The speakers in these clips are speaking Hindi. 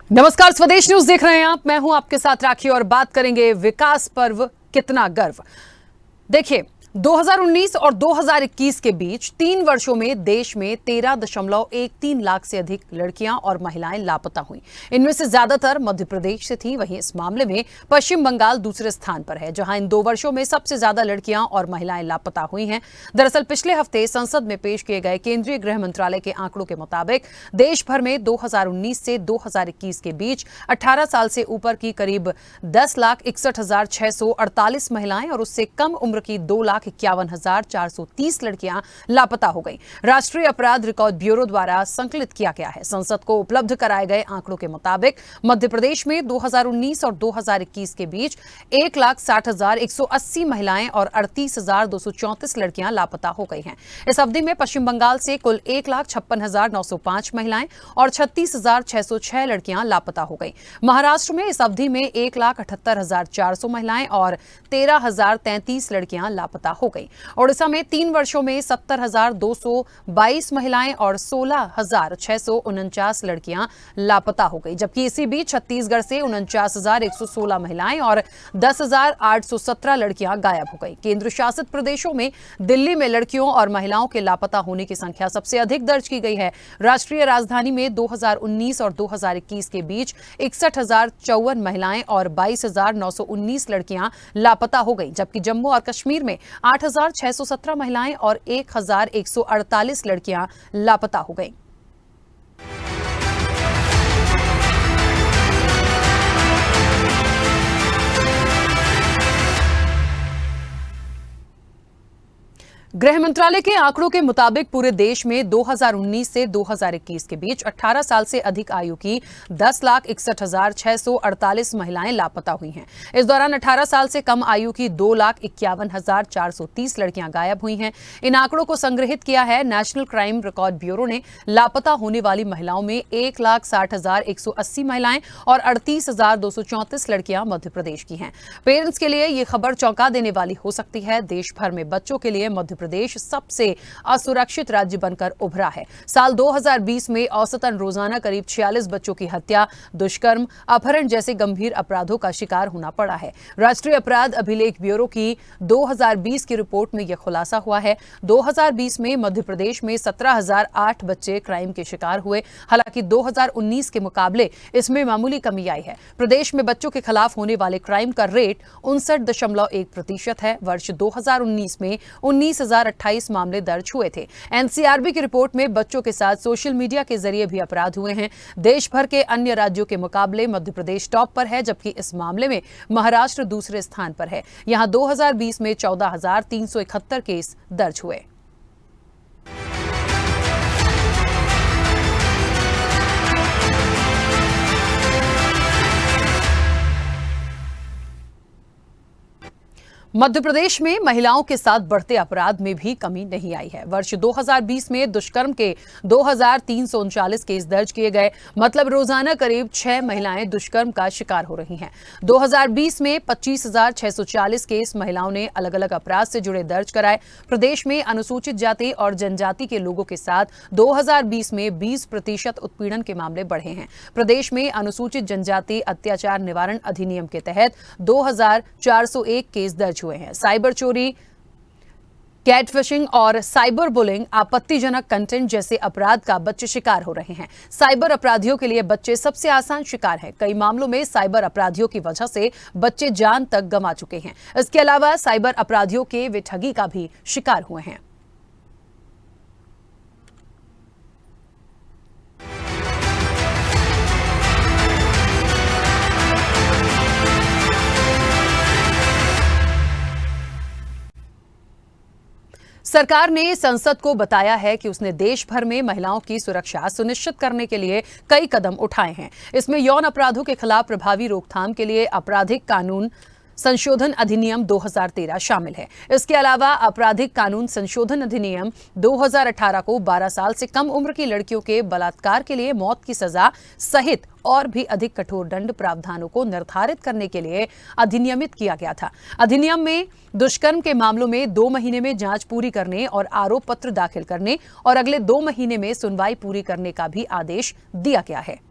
नमस्कार, स्वदेश न्यूज देख रहे हैं आप। मैं हूं आपके साथ राखी और बात करेंगे विकास पर्व कितना गर्व। देखिए, 2019 और 2021 के बीच 3 वर्षों में देश में 13.13 लाख से अधिक लड़कियां और महिलाएं लापता हुई। इनमें से ज्यादातर मध्य प्रदेश से थी। वहीं इस मामले में पश्चिम बंगाल दूसरे स्थान पर है, जहां इन 2 वर्षों में सबसे ज्यादा लड़कियां और महिलाएं लापता हुई हैं। दरअसल पिछले हफ्ते संसद में पेश किए गए केंद्रीय गृह मंत्रालय के आंकड़ों के मुताबिक देश भर में 2019 से 2021 के बीच 18 साल से ऊपर की करीब 10,61,648 महिलाएं और उससे कम उम्र की 2,51,430 लड़कियां लापता हो गई। राष्ट्रीय अपराध रिकॉर्ड ब्यूरो द्वारा संकलित किया गया है। संसद को उपलब्ध कराए गए आंकड़ों के मुताबिक मध्य प्रदेश में 2019 और 2021 के बीच 1,60,180 महिलाएं और 38,234 लड़कियां लापता हो गई हैं। इस अवधि में पश्चिम बंगाल से कुल 1,56,905 महिलाएं और 36,606 लड़कियां लापता हो गई। महाराष्ट्र में इस अवधि में 1,78,400 महिलाएं और 13,033 लड़कियां लापता हो गई। ओडिशा में 3 वर्षों में 70,222 महिलाएं और 16,649 लड़कियां लापता हो गई, जबकि इसी बीच छत्तीसगढ़ से 49,116 महिलाएं और 10,817 लड़कियां गायब हो गई। केंद्र शासित प्रदेशों में दिल्ली में लड़कियों और महिलाओं के लापता होने की संख्या सबसे अधिक दर्ज की गई है। राष्ट्रीय राजधानी में 2019 और 2021 के बीच 61,054 महिलाएं और 22,919 लड़कियां लापता हो गई, जबकि जम्मू और कश्मीर में 8,617 महिलाएं और 1,148 लड़कियां लापता हो गईं। गृह मंत्रालय के आंकड़ों के मुताबिक पूरे देश में 2019 से 2021 के बीच 18 साल से अधिक आयु की 10,61,648 महिलाएं लापता हुई हैं। इस दौरान 18 साल से कम आयु की 2,51,430 लड़कियां गायब हुई हैं। इन आंकड़ों को संग्रहित किया है नेशनल क्राइम रिकॉर्ड ब्यूरो ने। लापता होने वाली महिलाओं में 1,60,180 महिलाएं और 38,234 लड़कियां मध्य प्रदेश की हैं। पेरेंट्स के लिए ये खबर चौंका देने वाली हो सकती है। देश भर में बच्चों के लिए मध्य प्रदेश सबसे असुरक्षित राज्य बनकर उभरा है। साल 2020 में औसतन रोजाना करीब 46 बच्चों की हत्या, दुष्कर्म, अपहरण जैसे गंभीर अपराधों का शिकार होना पड़ा है। राष्ट्रीय अपराध अभिलेख ब्यूरो की 2020 की रिपोर्ट में यह खुलासा हुआ है। 2020 में मध्य प्रदेश में 17,008 बच्चे क्राइम के शिकार हुए। हालांकि 2019 के मुकाबले इसमें मामूली कमी आई है। प्रदेश में बच्चों के खिलाफ होने वाले क्राइम का रेट 59.1% है। वर्ष 2019 में 19,028 मामले दर्ज हुए थे। एनसीआरबी की रिपोर्ट में बच्चों के साथ सोशल मीडिया के जरिए भी अपराध हुए हैं। देश भर के अन्य राज्यों के मुकाबले मध्य प्रदेश टॉप पर है, जबकि इस मामले में महाराष्ट्र दूसरे स्थान पर है। यहां 2020 में 14,371 केस दर्ज हुए। मध्य प्रदेश में महिलाओं के साथ बढ़ते अपराध में भी कमी नहीं आई है। वर्ष 2020 में दुष्कर्म के 2,339 केस दर्ज किए गए, मतलब रोजाना करीब 6 महिलाएं दुष्कर्म का शिकार हो रही हैं। 2020 में 25,640 केस महिलाओं ने अलग अलग अपराध से जुड़े दर्ज कराए। प्रदेश में अनुसूचित जाति और जनजाति के लोगों के साथ 2020 में 20% उत्पीड़न के मामले बढ़े हैं। प्रदेश में अनुसूचित जनजाति अत्याचार निवारण अधिनियम के तहत 2,401 केस दर्ज हुए हैं। साइबर चोरी, कैटफिशिंग और साइबर बुलिंग, आपत्तिजनक कंटेंट जैसे अपराध का बच्चे शिकार हो रहे हैं। साइबर अपराधियों के लिए बच्चे सबसे आसान शिकार हैं। कई मामलों में साइबर अपराधियों की वजह से बच्चे जान तक गंवा चुके हैं। इसके अलावा साइबर अपराधियों के वे ठगी का भी शिकार हुए हैं। सरकार ने संसद को बताया है कि उसने देश भर में महिलाओं की सुरक्षा सुनिश्चित करने के लिए कई कदम उठाए हैं। इसमें यौन अपराधों के खिलाफ प्रभावी रोकथाम के लिए आपराधिक कानून संशोधन अधिनियम 2013 शामिल है। इसके अलावा आपराधिक कानून संशोधन अधिनियम 2018 को 12 साल से कम उम्र की लड़कियों के बलात्कार के लिए मौत की सजा सहित और भी अधिक कठोर दंड प्रावधानों को निर्धारित करने के लिए अधिनियमित किया गया था। अधिनियम में दुष्कर्म के मामलों में 2 महीने में जांच पूरी करने और आरोप पत्र दाखिल करने और अगले 2 महीने में सुनवाई पूरी करने का भी आदेश दिया गया है।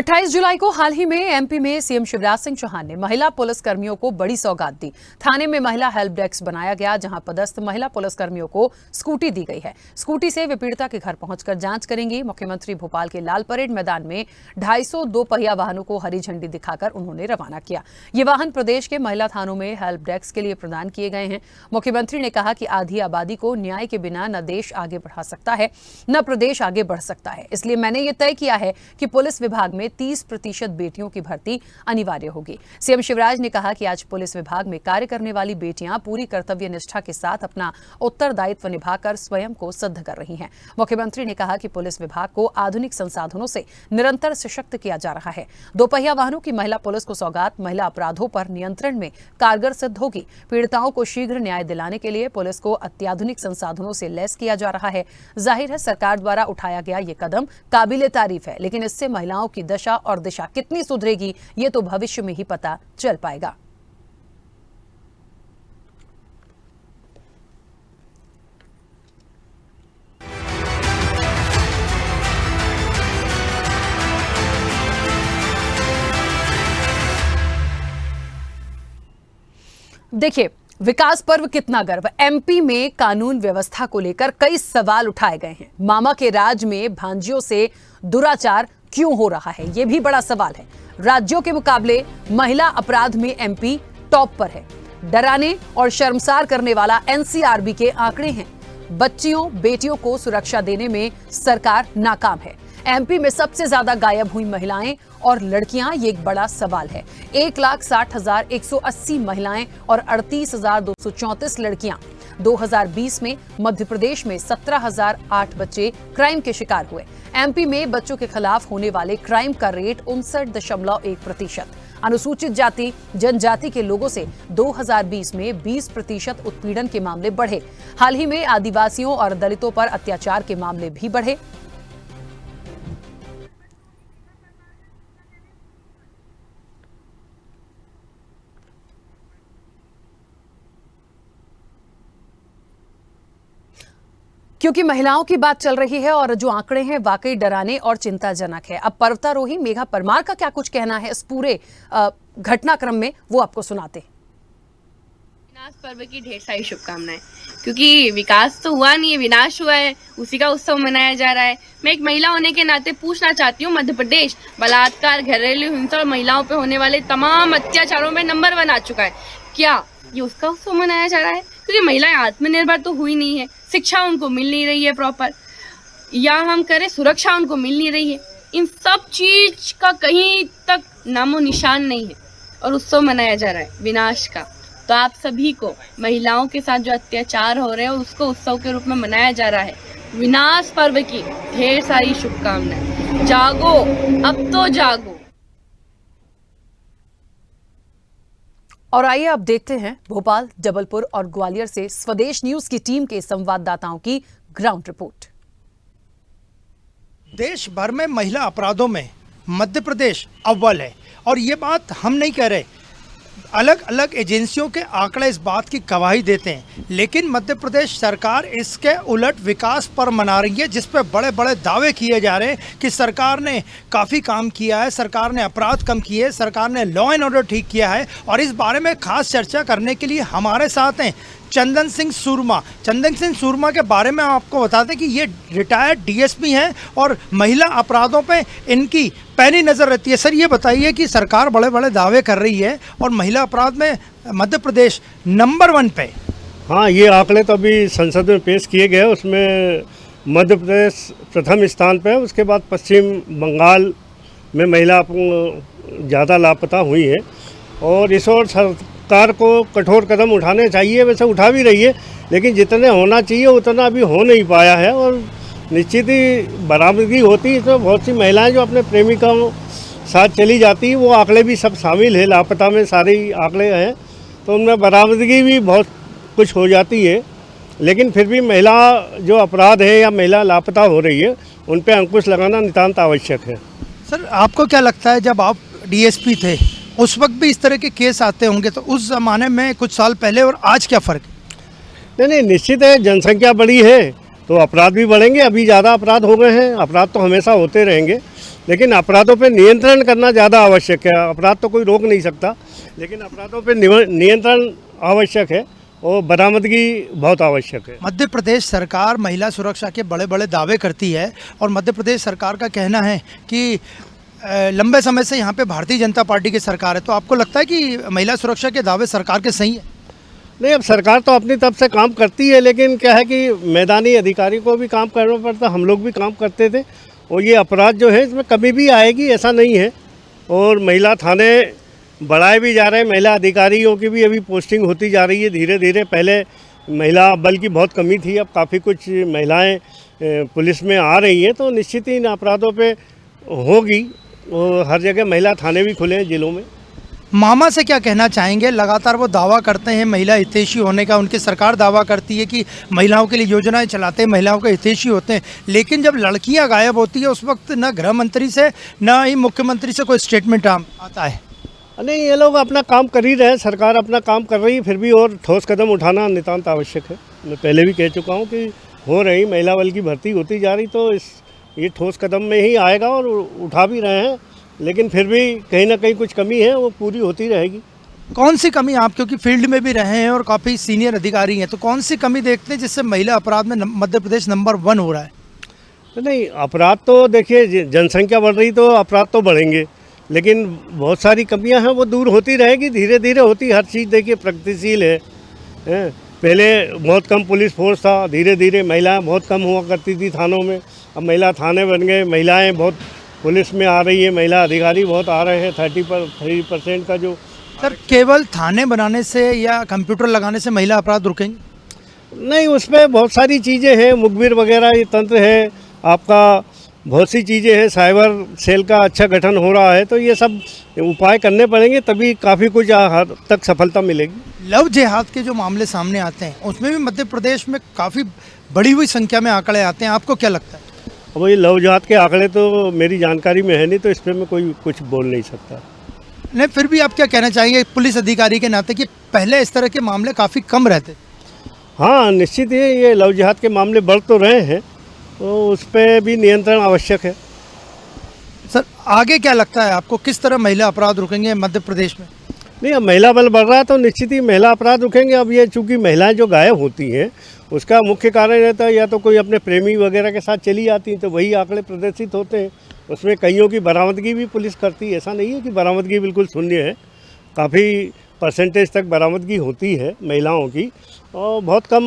28 जुलाई को हाल ही में एमपी में सीएम शिवराज सिंह चौहान ने महिला पुलिसकर्मियों को बड़ी सौगात दी। थाने में महिला हेल्प डेस्क बनाया गया, जहां पदस्थ महिला पुलिसकर्मियों को स्कूटी दी गई है। स्कूटी से वे पीड़िता के घर पहुंचकर जांच करेंगी। मुख्यमंत्री भोपाल के लाल परेड मैदान में 250 दोपहिया वाहनों को हरी झंडी दिखाकर उन्होंने रवाना किया। ये वाहन प्रदेश के महिला थानों में हेल्प डेस्क के लिए प्रदान किए गए हैं। मुख्यमंत्री ने कहा कि आधी आबादी को न्याय के बिना न देश आगे बढ़ा सकता है, न प्रदेश आगे बढ़ सकता है। इसलिए मैंने ये तय किया है कि पुलिस विभाग में 30% बेटियों की भर्ती अनिवार्य होगी। सीएम शिवराज ने कहा कि आज पुलिस विभाग में कार्य करने वाली बेटियां पूरी कर्तव्य निष्ठा के साथ अपना उत्तरदायित्व निभाकर स्वयं को सिद्ध कर रही हैं। मुख्यमंत्री ने कहा कि पुलिस विभाग को आधुनिक संसाधनों से निरंतर सशक्त किया जा रहा है। दोपहिया वाहनों की महिला पुलिस को सौगात महिला अपराधों पर नियंत्रण में कारगर सिद्ध होगी। पीड़िताओं को शीघ्र न्याय दिलाने के लिए पुलिस को अत्याधुनिक संसाधनों से लैस किया जा रहा है। जाहिर है सरकार द्वारा उठाया गया ये कदम काबिले तारीफ है, लेकिन इससे महिलाओं की दशा और दिशा कितनी सुधरेगी ये तो भविष्य में ही पता चल पाएगा। देखिए, विकास पर्व कितना गर्व। एमपी में कानून व्यवस्था को लेकर कई सवाल उठाए गए हैं। मामा के राज में भांजियों से दुराचार क्यों हो रहा है, यह भी बड़ा सवाल है। राज्यों के मुकाबले महिला अपराध में एमपी टॉप पर है। डराने और शर्मसार करने वाला एनसीआरबी के आंकड़े हैं। बच्चियों बेटियों को सुरक्षा देने में सरकार नाकाम है। एमपी में सबसे ज्यादा गायब हुई महिलाएं और लड़कियां, ये एक बड़ा सवाल है। 1,60,180 महिलाएं और 38,234 लड़कियां। 2020 में मध्य प्रदेश में 17,008 बच्चे क्राइम के शिकार हुए। एमपी में बच्चों के खिलाफ होने वाले क्राइम का रेट 59.1%। अनुसूचित जाति जनजाति के लोगों से 2020 में 20% उत्पीड़न के मामले बढ़े। हाल ही में आदिवासियों और दलितों पर अत्याचार के मामले भी बढ़े। क्योंकि महिलाओं की बात चल रही है और जो आंकड़े हैं वाकई डराने और चिंताजनक है। अब पर्वतारोही मेघा परमार का क्या कुछ कहना है इस पूरे घटनाक्रम में, वो आपको सुनाते हैं। विनाश पर्व की ढेर सारी शुभकामनाएं, क्योंकि विकास तो हुआ नहीं है, विनाश हुआ है, उसी का उत्सव मनाया जा रहा है। मैं एक महिला होने के नाते पूछना चाहती हूँ, मध्य प्रदेश बलात्कार, घरेलू हिंसा और महिलाओं पे होने वाले तमाम अत्याचारों में नंबर 1 आ चुका है। क्या ये उसका उत्सव मनाया जा रहा है? क्योंकि महिलाएं आत्मनिर्भर तो हुई नहीं है, शिक्षा उनको मिल नहीं रही है प्रॉपर, या हम करें सुरक्षा उनको मिल नहीं रही है। इन सब चीज का कहीं तक नामो निशान नहीं है और उत्सव मनाया जा रहा है विनाश का। तो आप सभी को महिलाओं के साथ जो अत्याचार हो रहे हैं उसको उत्सव के रूप में मनाया जा रहा है। विनाश पर्व की ढेर सारी शुभकामनाएं। जागो, अब तो जागो। और आइए अब देखते हैं भोपाल, जबलपुर और ग्वालियर से स्वदेश न्यूज की टीम के संवाददाताओं की ग्राउंड रिपोर्ट। देश भर में महिला अपराधों में मध्य प्रदेश अव्वल है और ये बात हम नहीं कह रहे, अलग अलग एजेंसियों के आंकड़े इस बात की गवाही देते हैं। लेकिन मध्य प्रदेश सरकार इसके उलट विकास पर मना रही है, जिस पर बड़े बड़े दावे किए जा रहे हैं कि सरकार ने काफ़ी काम किया है, सरकार ने अपराध कम किए, सरकार ने लॉ एंड ऑर्डर ठीक किया है। और इस बारे में खास चर्चा करने के लिए हमारे साथ हैं चंदन सिंह सूरमा। चंदन सिंह सूरमा के बारे में आपको बता दें कि ये रिटायर्ड डीएसपी हैं और महिला अपराधों पे इनकी पैनी नज़र रहती है। सर, ये बताइए कि सरकार बड़े बड़े दावे कर रही है और महिला अपराध में मध्य प्रदेश नंबर 1 पे। हाँ, ये आंकड़े तो अभी संसद में पेश किए गए, उसमें मध्य प्रदेश प्रथम स्थान पे है। उसके बाद पश्चिम बंगाल में महिला ज़्यादा लापता हुई है और इस ओर सरकार को कठोर कदम उठाने चाहिए। वैसे उठा भी रही है, लेकिन जितने होना चाहिए उतना अभी हो नहीं पाया है। और निश्चित ही बरामदगी होती है तो बहुत सी महिलाएं जो अपने प्रेमिकाओं साथ चली जाती है, वो आंकड़े भी सब शामिल है, लापता में सारे आंकड़े हैं, तो उनमें बरामदगी भी बहुत कुछ हो जाती है। लेकिन फिर भी महिला जो अपराध है या महिला लापता हो रही है, उन पर अंकुश लगाना नितांत आवश्यक है। सर, आपको क्या लगता है, जब आप डीएसपी थे उस वक्त भी इस तरह के केस आते होंगे, तो उस ज़माने में कुछ साल पहले और आज क्या फ़र्क है? नहीं, निश्चित है, जनसंख्या बड़ी है तो अपराध भी बढ़ेंगे। अभी ज़्यादा अपराध हो गए हैं, अपराध तो हमेशा होते रहेंगे, लेकिन अपराधों पे नियंत्रण करना ज़्यादा आवश्यक है। अपराध तो कोई रोक नहीं सकता, लेकिन अपराधों पे नियंत्रण आवश्यक है और बरामदगी बहुत आवश्यक है। मध्य प्रदेश सरकार महिला सुरक्षा के बड़े बड़े दावे करती है और मध्य प्रदेश सरकार का कहना है कि लंबे समय से यहाँ पे भारतीय जनता पार्टी की सरकार है। तो आपको लगता है कि महिला सुरक्षा के दावे सरकार के सही है? नहीं, अब सरकार तो अपनी तरफ से काम करती है, लेकिन क्या है कि मैदानी अधिकारी को भी काम करना पड़ता, हम लोग भी काम करते थे, और ये अपराध जो है इसमें कमी भी आएगी ऐसा नहीं है। और महिला थाने बढ़ाए भी जा रहे हैं, महिला अधिकारियों की भी अभी पोस्टिंग होती जा रही है धीरे धीरे। पहले महिला बल की बहुत कमी थी, अब काफ़ी कुछ महिलाएं पुलिस में आ रही हैं, तो निश्चित ही इन अपराधों पे होगी। और हर जगह महिला थाने भी खुले हैं जिलों में। मामा से क्या कहना चाहेंगे? लगातार वो दावा करते हैं महिला हितैषी होने का, उनकी सरकार दावा करती है कि महिलाओं के लिए योजनाएं चलाते हैं, महिलाओं के हितैषी होते हैं, लेकिन जब लड़कियां गायब होती है उस वक्त न गृह मंत्री से न ही मुख्यमंत्री से कोई स्टेटमेंट आता है। नहीं, ये लोग अपना काम कर ही रहे हैं, सरकार अपना काम कर रही है, फिर भी और ठोस कदम उठाना नितांत आवश्यक है। मैं पहले भी कह चुका हूँ कि हो रही महिला बल की भर्ती होती जा रही, तो ये ठोस कदम में ही आएगा और उठा भी रहे हैं, लेकिन फिर भी कहीं ना कहीं कुछ कमी है, वो पूरी होती रहेगी। कौन सी कमी? आप क्योंकि फील्ड में भी रहे हैं और काफ़ी सीनियर अधिकारी हैं, तो कौन सी कमी देखते हैं जिससे महिला अपराध में मध्य प्रदेश नंबर 1 हो रहा है? नहीं, अपराध तो देखिए, जनसंख्या बढ़ रही तो अपराध तो बढ़ेंगे, लेकिन बहुत सारी कमियां हैं, वो दूर होती रहेगी, धीरे धीरे होती। हर चीज़ देखिए प्रगतिशील है। पहले बहुत कम पुलिस फोर्स था, धीरे धीरे महिलाएं बहुत कम हुआ करती थी थानों में, अब महिला थाने बन गए, महिलाएं बहुत पुलिस में आ रही है, महिला अधिकारी बहुत आ रहे हैं। 30% का जो सर, केवल थाने बनाने से या कंप्यूटर लगाने से महिला अपराध रुकेंगे? नहीं, उसमें बहुत सारी चीज़ें हैं, मुखबिर वगैरह ये तंत्र है आपका, बहुत सी चीज़ें हैं, साइबर सेल का अच्छा गठन हो रहा है, तो ये सब उपाय करने पड़ेंगे, तभी काफ़ी कुछ हद तक सफलता मिलेगी। लव जिहाद के जो मामले सामने आते हैं उसमें भी मध्य प्रदेश में काफ़ी बढ़ी हुई संख्या में आंकड़े आते हैं, आपको क्या लगता है? अब ये लव जिहाद के आंकड़े तो मेरी जानकारी में है नहीं, तो इस पर मैं कोई कुछ बोल नहीं सकता। नहीं, फिर भी आप क्या कहना चाहेंगे पुलिस अधिकारी के नाते कि पहले इस तरह के मामले काफ़ी कम रहते? हाँ, निश्चित ही ये लव जिहाद के मामले बढ़ तो रहे हैं, तो उस पर भी नियंत्रण आवश्यक है। सर, आगे क्या लगता है आपको, किस तरह महिला अपराध रुकेंगे मध्य प्रदेश में? नहीं, अब महिला बल बढ़ रहा है तो निश्चित ही महिला अपराध रुकेंगे। अब ये चूँकि महिलाएं जो गायब होती हैं उसका मुख्य कारण रहता है या तो कोई अपने प्रेमी वगैरह के साथ चली जाती हैं, तो वही आंकड़े प्रदर्शित होते हैं। उसमें कईयों की बरामदगी भी पुलिस करती है, ऐसा नहीं है कि बरामदगी बिल्कुल शून्य है, काफ़ी परसेंटेज तक बरामदगी होती है महिलाओं की, और बहुत कम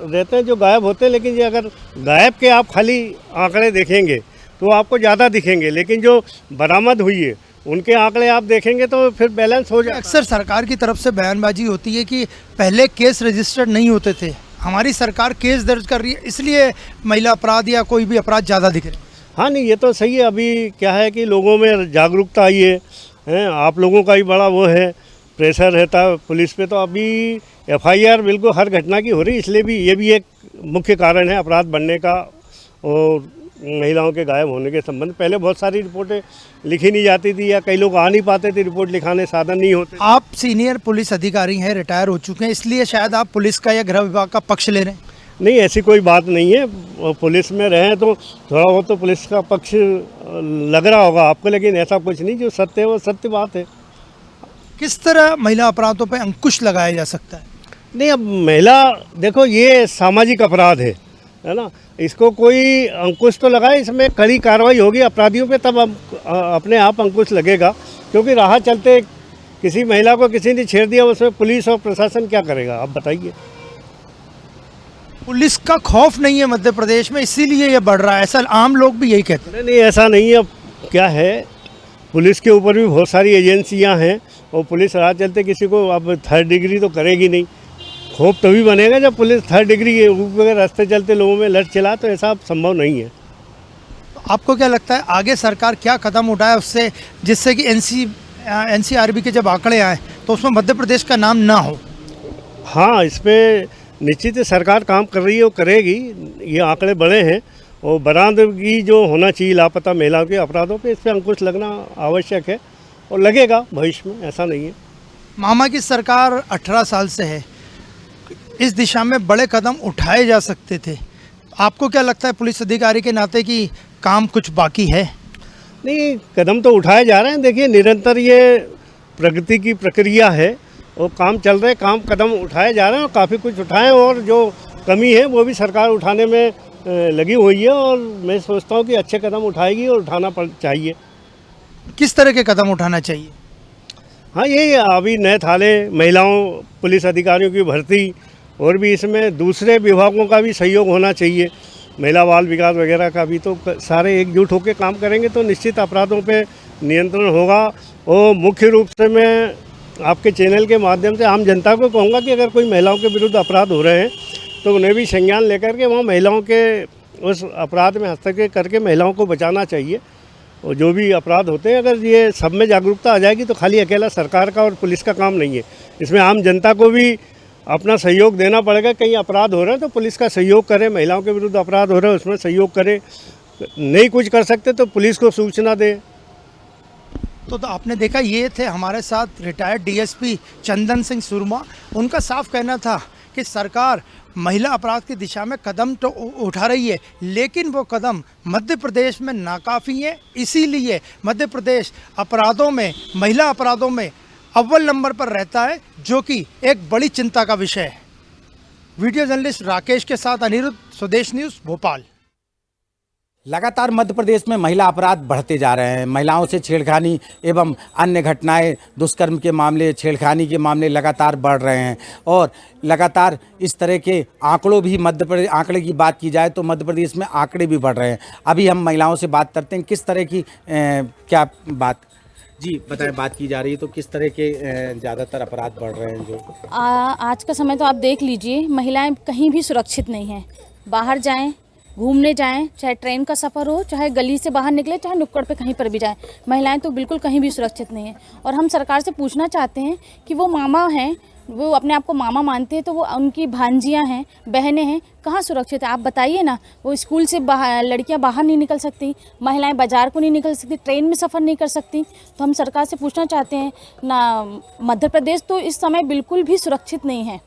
रहते हैं जो गायब होते हैं। लेकिन ये अगर गायब के आप खाली आंकड़े देखेंगे तो आपको ज़्यादा दिखेंगे, लेकिन जो बरामद हुई है उनके आंकड़े आप देखेंगे तो फिर बैलेंस हो जाए। अक्सर सरकार की तरफ से बयानबाजी होती है कि पहले केस रजिस्टर्ड नहीं होते थे, हमारी सरकार केस दर्ज कर रही है, इसलिए महिला अपराध या कोई भी अपराध ज़्यादा दिख रहे हैं। हाँ, नहीं, ये तो सही है। अभी क्या है कि लोगों में जागरूकता आई है, आप लोगों का भी बड़ा वो है, प्रेशर रहता है पुलिस पे, तो अभी FIR बिल्कुल हर घटना की हो रही है, इसलिए भी ये भी एक मुख्य कारण है अपराध बढ़ने का और महिलाओं के गायब होने के संबंध। पहले बहुत सारी रिपोर्टें लिखी नहीं जाती थी या कई लोग आ नहीं पाते थे, रिपोर्ट लिखाने साधन नहीं होते। आप सीनियर पुलिस अधिकारी हैं, रिटायर हो चुके हैं, इसलिए शायद आप पुलिस का या गृह विभाग का पक्ष ले रहे हैं? नहीं, ऐसी कोई बात नहीं है। पुलिस में रहें तो थोड़ा बहुत तो पुलिस का पक्ष लग रहा होगा आपको, लेकिन ऐसा कुछ नहीं, जो सत्य है वो सत्य बात है। किस तरह महिला अपराधों पर अंकुश लगाया जा सकता है? नहीं, अब महिला देखो, ये सामाजिक अपराध है ना, इसको कोई अंकुश तो लगाए, इसमें कड़ी कार्रवाई होगी अपराधियों पे, तब अपने आप अंकुश लगेगा। क्योंकि राह चलते किसी महिला को किसी ने छेड़ दिया, उसमें पुलिस और प्रशासन क्या करेगा, आप बताइए। पुलिस का खौफ नहीं है मध्य प्रदेश में, इसीलिए ये बढ़ रहा है, ऐसा आम लोग भी यही कहते हैं। नहीं, ऐसा नहीं है। अब क्या है, पुलिस के ऊपर भी बहुत सारी एजेंसियां हैं, और पुलिस राह चलते किसी को अब 3rd डिग्री तो करेगी नहीं। खौफ तभी बनेगा जब पुलिस 3rd डिग्री के ऊपर रास्ते चलते लोगों में लड़ चला, तो ऐसा संभव नहीं है। आपको क्या लगता है आगे सरकार क्या कदम उठाए उससे, जिससे कि NCRB के जब आंकड़े आए तो उसमें मध्य प्रदेश का नाम ना हो? हाँ, इस पर निश्चित ही सरकार काम कर रही है और करेगी। ये आंकड़े बड़े हैं और बरामदगी जो होना चाहिए लापता महिलाओं के अपराधों पे, इस पर अंकुश लगना आवश्यक है और लगेगा भविष्य में, ऐसा नहीं है। मामा की सरकार 18 साल से है, इस दिशा में बड़े कदम उठाए जा सकते थे, आपको क्या लगता है पुलिस अधिकारी के नाते कि काम कुछ बाकी है? नहीं, कदम तो उठाए जा रहे हैं। देखिए, निरंतर ये प्रगति की प्रक्रिया है और काम चल रहे, कदम उठाए जा रहे हैं और काफ़ी कुछ उठाए, और जो कमी है वो भी सरकार उठाने में लगी हुई है और मैं सोचता हूँ कि अच्छे कदम उठाएगी और उठाना चाहिए। किस तरह के कदम उठाना चाहिए? हाँ, यही अभी नए थाने, महिलाओं पुलिस अधिकारियों की भर्ती, और भी इसमें दूसरे विभागों का भी सहयोग होना चाहिए, महिला बाल विकास वगैरह का भी। तो सारे एकजुट होकर काम करेंगे तो निश्चित अपराधों पे नियंत्रण होगा। और मुख्य रूप से मैं आपके चैनल के माध्यम से आम जनता को कहूँगा कि अगर कोई महिलाओं के विरुद्ध अपराध हो रहे हैं तो उन्हें भी संज्ञान लेकर के वहाँ महिलाओं के उस अपराध में हस्तक्षेप करके महिलाओं को बचाना चाहिए। और जो भी अपराध होते हैं, अगर ये सब में जागरूकता आ जाएगी तो खाली अकेला सरकार का और पुलिस का काम नहीं है, इसमें आम जनता को भी अपना सहयोग देना पड़ेगा। कहीं अपराध हो रहे हैं तो पुलिस का सहयोग करें, महिलाओं के विरुद्ध अपराध हो रहे हैं उसमें सहयोग करें, नहीं कुछ कर सकते तो पुलिस को सूचना दें। तो आपने देखा, ये थे हमारे साथ रिटायर्ड डीएसपी चंदन सिंह सुरमा। उनका साफ कहना था कि सरकार महिला अपराध की दिशा में कदम तो उठा रही है, लेकिन वो कदम मध्य प्रदेश में नाकाफ़ी है। इसीलिए मध्य प्रदेश अपराधों में, महिला अपराधों में अव्वल नंबर पर रहता है, जो कि एक बड़ी चिंता का विषय है। वीडियो जर्नलिस्ट राकेश के साथ अनिरुद्ध, स्वदेश न्यूज़, भोपाल। लगातार मध्य प्रदेश में महिला अपराध बढ़ते जा रहे हैं। महिलाओं से छेड़खानी एवं अन्य घटनाएं, दुष्कर्म के मामले, छेड़खानी के मामले लगातार बढ़ रहे हैं और लगातार इस तरह के आंकड़ों भी मध्य प्रदेश, आंकड़े की बात की जाए तो मध्य प्रदेश में आंकड़े भी बढ़ रहे हैं। अभी हम महिलाओं से बात करते हैं, किस तरह की क्या बात जी बताएं, बात की जा रही है तो किस तरह के ज़्यादातर अपराध बढ़ रहे हैं? जो आज का समय तो आप देख लीजिए, महिलाएं कहीं भी सुरक्षित नहीं हैं। बाहर जाएं, घूमने जाएं, चाहे ट्रेन का सफ़र हो, चाहे गली से बाहर निकले, चाहे नुक्कड़ पे कहीं पर भी जाएं, महिलाएं तो बिल्कुल कहीं भी सुरक्षित नहीं हैं। और हम सरकार से पूछना चाहते हैं कि वो मामा हैं, वो अपने आप को मामा मानते हैं, तो वो उनकी भांजियां हैं, बहनें हैं, कहाँ सुरक्षित है? आप बताइए ना। वो स्कूल से लड़कियां बाहर नहीं निकल सकती, महिलाएं बाजार को नहीं निकल सकती, ट्रेन में सफ़र नहीं कर सकती। तो हम सरकार से पूछना चाहते हैं ना, मध्य प्रदेश तो इस समय बिल्कुल भी सुरक्षित नहीं है।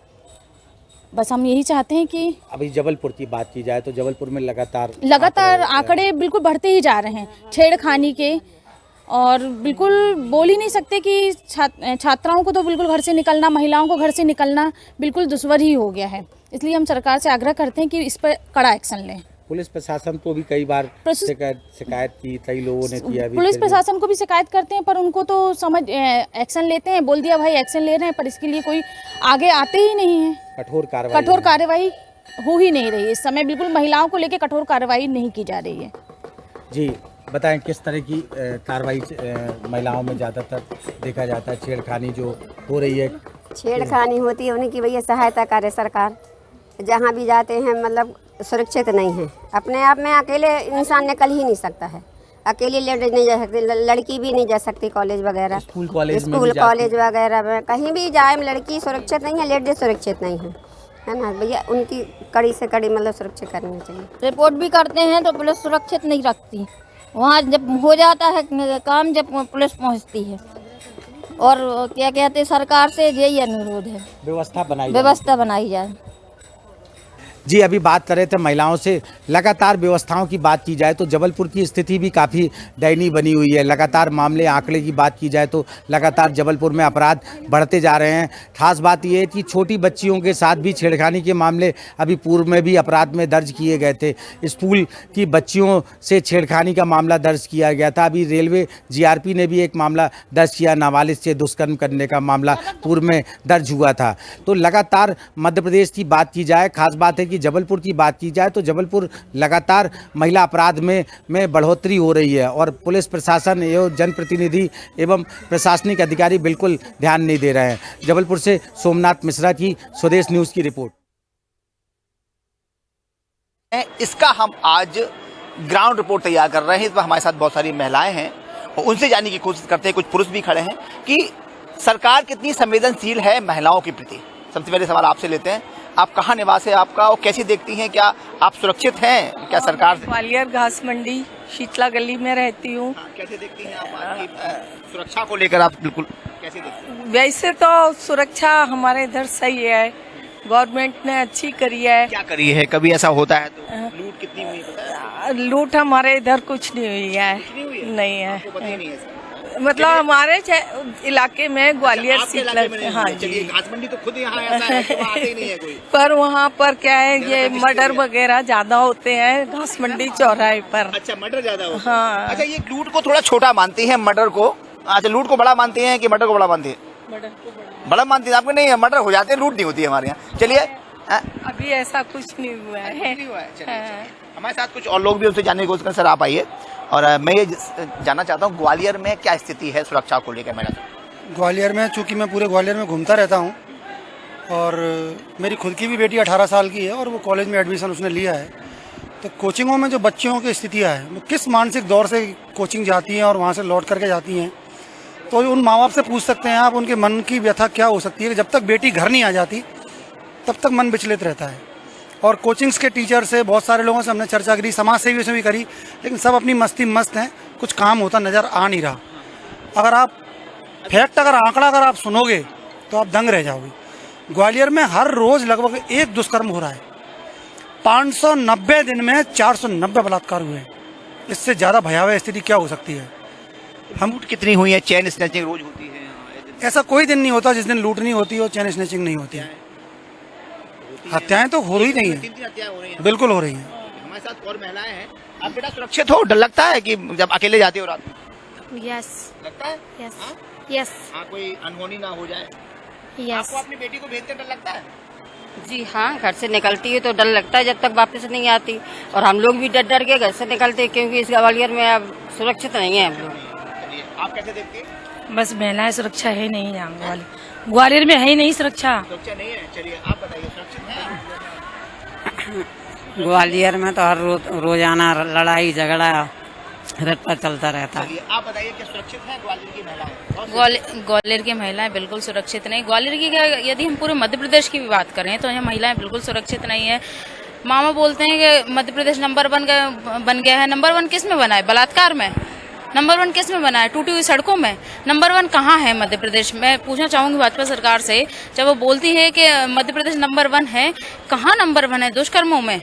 बस हम यही चाहते हैं कि अभी जबलपुर की बात की जाए तो जबलपुर में लगातार आंकड़े बिल्कुल बढ़ते ही जा रहे हैं छेड़खानी के, और बिल्कुल बोल ही नहीं सकते कि छात्राओं को तो बिल्कुल घर से निकलना, महिलाओं को घर से निकलना बिल्कुल दुश्वार ही हो गया है। इसलिए हम सरकार से आग्रह करते हैं कि इस पर कड़ा एक्शन लें। पुलिस प्रशासन को भी कई बार शिकायत की, कई लोगों ने किया। पुलिस प्रशासन को भी शिकायत करते हैं, पर उनको तो समझ एक्शन लेते हैं, बोल दिया भाई एक्शन ले रहे हैं, पर इसके लिए कोई आगे आते ही नहीं है। कठोर कार्रवाई हो ही नहीं रही है इस समय। बिल्कुल महिलाओं को लेकर कठोर कार्रवाई नहीं की जा रही है। जी बताएं, किस तरह की कार्रवाई महिलाओं में ज़्यादातर देखा जाता है? छेड़खानी जो हो रही है, छेड़खानी होती है, उन्हीं की भैया सहायता करे सरकार। जहाँ भी जाते हैं मतलब सुरक्षित नहीं है। अपने आप में अकेले इंसान निकल ही नहीं सकता है, अकेली लेडीज नहीं जा सकती, लड़की भी नहीं जा सकती कॉलेज वगैरह, स्कूल कॉलेज वगैरह में कहीं भी जाए लड़की सुरक्षित नहीं है, लेडीज सुरक्षित नहीं है ना भैया। उनकी कड़ी से कड़ी मतलब सुरक्षित करनी चाहिए। रिपोर्ट भी करते हैं तो पुलिस सुरक्षित नहीं रखती। वहाँ जब हो जाता है काम, जब पुलिस पहुँचती है। और क्या कहते हैं, सरकार से यही अनुरोध है, व्यवस्था बनाई जाए। जी अभी बात कर रहे थे महिलाओं से। लगातार व्यवस्थाओं की बात की जाए तो जबलपुर की स्थिति भी काफ़ी दयनीय बनी हुई है। लगातार मामले, आंकड़े की बात की जाए तो लगातार जबलपुर में अपराध बढ़ते जा रहे हैं। खास बात यह है कि छोटी बच्चियों के साथ भी छेड़खानी के मामले अभी पूर्व में भी अपराध में दर्ज किए गए थे। स्कूल की बच्चियों से छेड़खानी का मामला दर्ज किया गया था। अभी रेलवे जीआरपी ने भी एक मामला दर्ज किया, नाबालिग से दुष्कर्म करने का मामला पूर्व में दर्ज हुआ था। तो लगातार मध्य प्रदेश की बात की जाए, खास बात है कि जबलपुर की बात की जाए तो जबलपुर लगातार महिला अपराध में बढ़ोतरी हो रही है और पुलिस प्रशासन एवं जनप्रतिनिधि एवं प्रशासनिक अधिकारी बिल्कुल ध्यान नहीं दे रहे हैं। जबलपुर से सोमनाथ मिश्रा की स्वदेश न्यूज़ की रिपोर्ट। इसका हम आज ग्राउंड रिपोर्ट तैयार कर रहे हैं। इस पर हमारे साथ बहुत सारी महिलाएं हैं और उनसे जानने की कोशिश करते हैं, कुछ पुरुष भी खड़े हैं, कि सरकार कितनी संवेदनशील है महिलाओं के प्रति। सबसे पहले सवाल आपसे लेते हैं, आप कहाँ निवास है आपका और कैसे देखती हैं, क्या आप सुरक्षित हैं क्या सरकार से? ग्वालियर घास मंडी शीतला गली में रहती हूँ। कैसे देखती हैं आप सुरक्षा को लेकर? आप बिल्कुल कैसे देखती हैं? वैसे तो सुरक्षा हमारे इधर सही है, गवर्नमेंट ने अच्छी करी है। क्या करी है? कभी ऐसा होता है तो लूट कितनी हुई पता है? लूट हमारे इधर कुछ नहीं हुई है। नहीं है, आपको पता ही नहीं है सर? मतलब हमारे इलाके में ग्वालियर सीट लगती है। हाँ चलिए, जी। घास मंडी तो खुद यहाँ ऐसा है कि वहाँ आते ही नहीं है कोई। पर वहाँ पर क्या है, ये मर्डर वगैरह ज्यादा होते हैं घास मंडी चौराहे पर। अच्छा, मर्डर ज्यादा होता है। हाँ। अच्छा, ये लूट को थोड़ा छोटा मानती है, मर्डर को? अच्छा, लूट को बड़ा मानती हैं कि मर्डर को बड़ा मानती है? बड़ा मानती है आपको? नहीं, मर्डर हो जाते हैं, लूट नहीं होती है हमारे यहाँ। चलिए, अभी ऐसा कुछ नहीं हुआ है। चलिए। हमारे साथ कुछ और लोग भी उनसे जानने की कोशिश करें। सर, आप आइए। और मैं ये जानना चाहता हूँ, ग्वालियर में क्या स्थिति है सुरक्षा को लेकर? मैडम, ग्वालियर में, चूँकि मैं पूरे ग्वालियर में घूमता रहता हूँ और मेरी खुद की भी बेटी 18 साल की है और वो कॉलेज में एडमिशन उसने लिया है, तो कोचिंगों में जो बच्चियों की स्थितियाँ हैं, वो किस मानसिक दौर से कोचिंग जाती हैं और वहाँ से लौट करके जाती हैं, तो उन माँ बाप से पूछ सकते हैं आप उनके मन की व्यथा क्या हो सकती है। जब तक बेटी घर नहीं आ जाती तब तक मन विचलित रहता है। और कोचिंग्स के टीचर से, बहुत सारे लोगों से हमने चर्चा करी, समाज सेवियों से भी करी, लेकिन सब अपनी मस्ती मस्त हैं, कुछ काम होता नज़र आ नहीं रहा। अगर आप आंकड़ा अगर आप सुनोगे तो आप दंग रह जाओगे। ग्वालियर में हर रोज़ लगभग एक दुष्कर्म हो रहा है। 590 दिन में 490 बलात्कार हुए हैं। इससे ज़्यादा भयावह स्थिति क्या हो सकती है? हम लूट कितनी हुई है? चेन स्नैचिंग रोज होती है? ऐसा कोई दिन नहीं होता जिस दिन लूट नहीं होती और चेन स्नैचिंग नहीं होती है। हत्याएं तो हो रही नहीं है, 3 हत्याएं हो रही हैं। बिल्कुल हो रही हैं। हमारे साथ और महिलाएं हैं। आप बेटा सुरक्षित हो? डर लगता है कि जब अकेले जाते हो रात में? यस लगता है? यस हाँ? यस हाँ, कोई अनहोनी ना हो जाए? यस। आपको अपनी बेटी को भेजते डर लगता है? जी हाँ, घर से निकलती है तो डर लगता है जब तक वापस नहीं आती, और हम लोग भी डर डर के घर से निकलते हैं क्योंकि इस ग्वालियर में अब सुरक्षित नहीं है हम लोग। चलिए, आप कैसे देखते हैं? बस महिलाएं सुरक्षा है नहीं यहाँ ग्वालियर में, है ही नहीं सुरक्षा। सुरक्षा नहीं है? चलिए, आप बताइए, सुरक्षित है? ग्वालियर में तो हर रोजाना लड़ाई झगड़ा रट्टा चलता रहता है। चलिए, आप बताइए कि सुरक्षित है ग्वालियर की महिलाएं? ग्वालियर की महिलाएं बिल्कुल सुरक्षित नहीं। ग्वालियर की क्या, यदि हम पूरे मध्य प्रदेश की भी बात करें तो यहाँ महिलाएं बिल्कुल सुरक्षित नहीं है। मामा बोलते हैं कि मध्य प्रदेश नंबर 1 बन गया है। नंबर 1 किस में बना है? बलात्कार में। नंबर 1 किस में बना है? टूटी हुई सड़कों में। नंबर 1 कहाँ है मध्य प्रदेश? मैं पूछना चाहूंगी भाजपा सरकार से, जब वो बोलती है कि मध्य प्रदेश नंबर 1 है, कहाँ नंबर 1 है? दुष्कर्मों में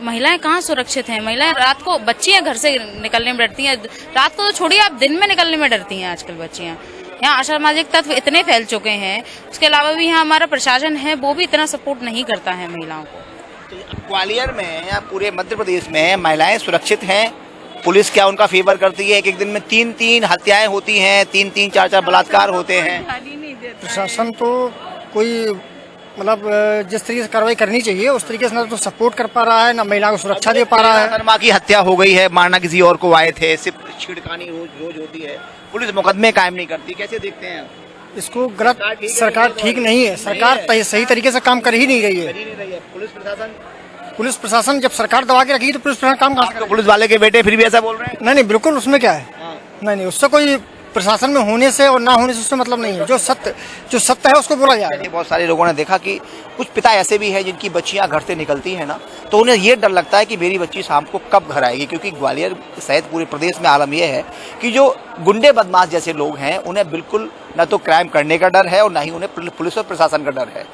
महिलाएं कहाँ सुरक्षित हैं? महिलाएं रात को, बच्चियां घर से निकलने में डरती हैं। रात को तो छोड़िए, आप दिन में निकलने में डरती हैं आजकल बच्चियां। यहाँ असामाजिक तत्व इतने फैल चुके हैं। उसके अलावा भी यहाँ हमारा प्रशासन है, वो भी इतना सपोर्ट नहीं करता है महिलाओं को। ग्वालियर में या पूरे मध्य प्रदेश में महिलाएं सुरक्षित हैं? पुलिस क्या उनका फेवर करती है? एक दिन में 3-3 हत्याएं होती हैं, 3-3 4-4 बलात्कार होते हैं। प्रशासन तो कोई मतलब जिस तरीके से कार्रवाई करनी चाहिए उस तरीके से ना तो सपोर्ट कर पा रहा है, ना महिला को सुरक्षा दे पा रहा है। शर्मा की हत्या हो गई है, मारना किसी और को आए थे, सिर्फ छिड़कानी रोज होती है, पुलिस मुकदमे कायम नहीं करती। कैसे देखते हैं आप? इसको गलत, सरकार ठीक नहीं है। सरकार सही तरीके से काम कर ही नहीं रही है। पुलिस प्रशासन जब सरकार दबा के रखी तो पुलिस प्रशासन काम कहाँ? तो पुलिस वाले के बेटे फिर भी ऐसा बोल रहे हैं? नहीं, बिल्कुल उसमें क्या है? नहीं, उससे कोई प्रशासन में होने से और ना होने से उससे मतलब नहीं है। जो सत्य है उसको बोला जाए। बहुत सारे लोगों ने देखा कि कुछ पिता ऐसे भी हैं जिनकी बच्चियां घर से निकलती हैं ना, तो उन्हें ये डर लगता है कि मेरी बच्ची शाम को कब घर आएगी, क्योंकि ग्वालियर सहित पूरे प्रदेश में आलम यह है कि जो गुंडे बदमाश जैसे लोग हैं उन्हें बिल्कुल न तो क्राइम करने का डर है और न ही उन्हें पुलिस और प्रशासन का डर है।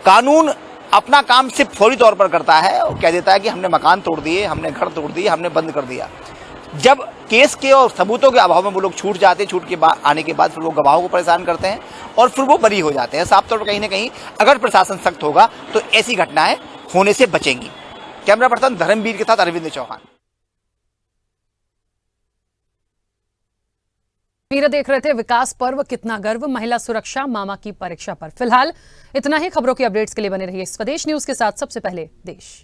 कानून अपना काम सिर्फ फौरी तौर पर करता है और कह देता है कि हमने मकान तोड़ दिए, हमने घर तोड़ दिए, हमने बंद कर दिया। जब केस के और सबूतों के अभाव में वो लोग छूट जाते हैं, छूट के बाद आने के बाद फिर वो गवाहों को परेशान करते हैं और फिर वो बरी हो जाते हैं। साफ तौर पर कहीं ना कहीं अगर प्रशासन सख्त होगा तो ऐसी घटनाएं होने से बचेंगी। कैमरा पर्सन धर्मवीर के साथ अरविंद चौहान। वीर देख रहे थे विकास पर्व कितना गर्व, महिला सुरक्षा मामा की परीक्षा पर। फिलहाल इतना ही। खबरों की अपडेट्स के लिए बने रहिए स्वदेश न्यूज के साथ। सबसे पहले देश।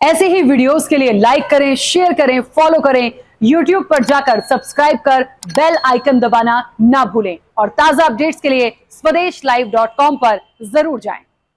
ऐसे ही वीडियोस के लिए लाइक करें, शेयर करें, फॉलो करें। YouTube पर जाकर सब्सक्राइब कर बेल आइकन दबाना ना भूलें और ताजा अपडेट्स के लिए swedeshlive.com पर जरूर जाएं।